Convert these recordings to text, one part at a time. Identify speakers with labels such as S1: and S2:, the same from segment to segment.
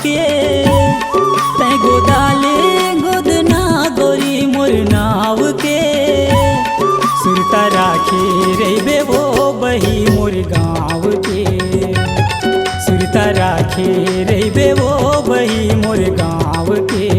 S1: के तै गोदाले गोदना गोरी मोर नाव के सुरता राखे रहिबे वो बही मोर गाँव के सुरता राखे रहिबे वो बही मोर गाँव के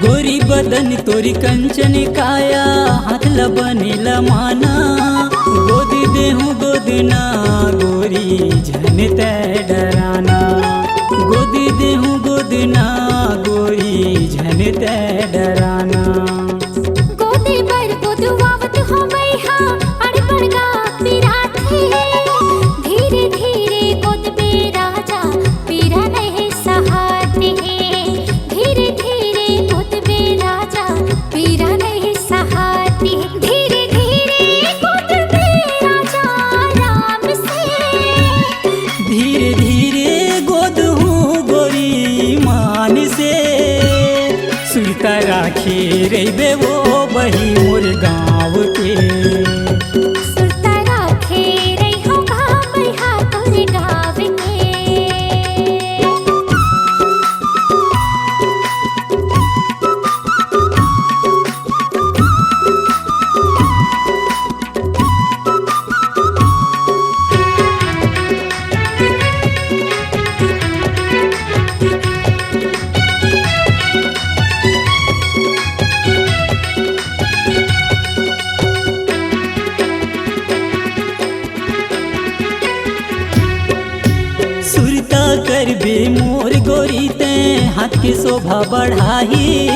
S1: गोरी बदन तोरी कंचन काया हाथ लबने लमाना गोद देहूँ गोदना गोरी झन तै डराना गोद देहूँ गोदना गोरी झन तै डराना
S2: गोदे पर गोदवावत हो बैहा अड़पड़ गा पिराथे धीरे धीरे गोद पे राजा पीरा नहीं सहाते धीरे धीरे गोद पे राजा पीरा नहीं सहाते धीरे धीरे गोद पे राजा आराम से
S1: धीरे धीरे गोद हूँ गोरी मान से सुरता राखे रहिबे वो बही मोर गाँव के
S2: सुरता राखे रहिहो गाँव बैहा तोर गाँव के
S1: सुरता करबे मोर गोरी ते हाथ के शोभा बढ़ाही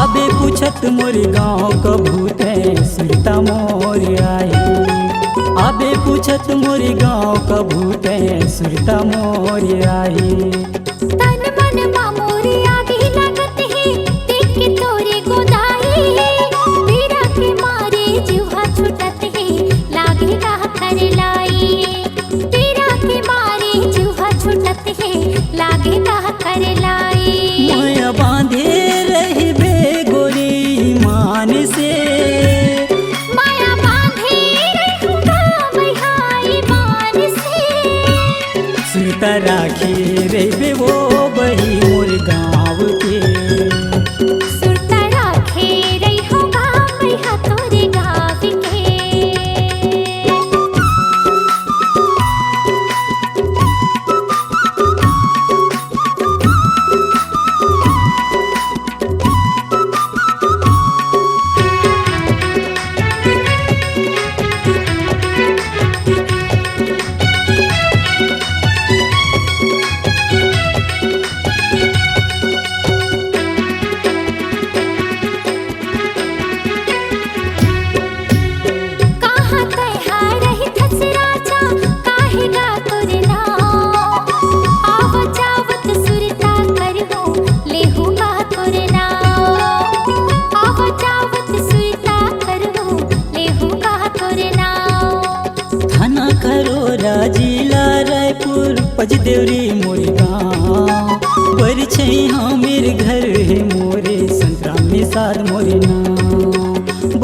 S1: आबे पूछत मोर गाँव कभू ते सुरता मोर आई आबे पूछत मोर गाँव कभू ते सुरता मोर आई
S2: तन मन मामोरी आगे लगत है देख के तोरे गोदाई पीरा के मारे जुहा छुटत है लागे का कर लाई पीरा के मारे जुहा छुटत है लागे का कर लाई
S1: माया बांधे रहिबे गोरी मान से
S2: माया बांधे रहूँगा बैहाई मान से
S1: सुरता राखे रहिबे वो बही मोर गाँव के
S2: सुरता राखे रहिहो गाँव बैहा तोरे गाँव के कहाँ तैहा रही थस राजा काहे गा तोरे नाव आव जावत सुरता करहो लेहू गा तोरे नाव आव जावत सुरता करहो लेहू गा तोरे नाव
S1: थाना खरोरा जिला रायपुर पजदेवरी मोर गाँव पर छैहा मेरे घर है मोरे संतरा में साध मोरे नाम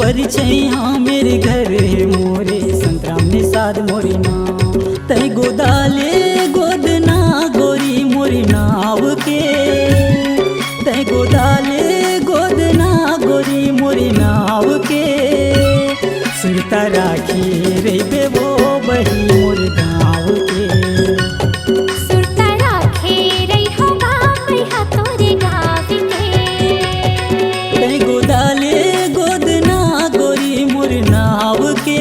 S1: बर छैहा मेरे घर है मोरे संतरा में साध मोरे नाम तै गोदाले गोदना गोरी मोरी नाव के तै गोदाले गोदना गोरी मोरी नाव के सुरता राखी रहिबे वो बही मोर गाँव के
S2: सुरता राखे रहिहो गाँव बैहा तोरे गाँव के
S1: तै गोदाले गोदना गोरी मोर नाव के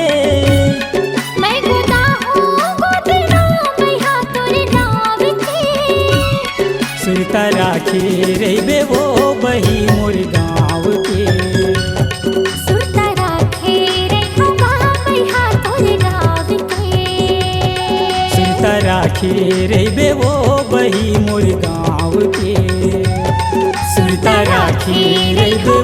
S1: राखे रेबे वो बही मोर गाँव के सुरता राखे रेबे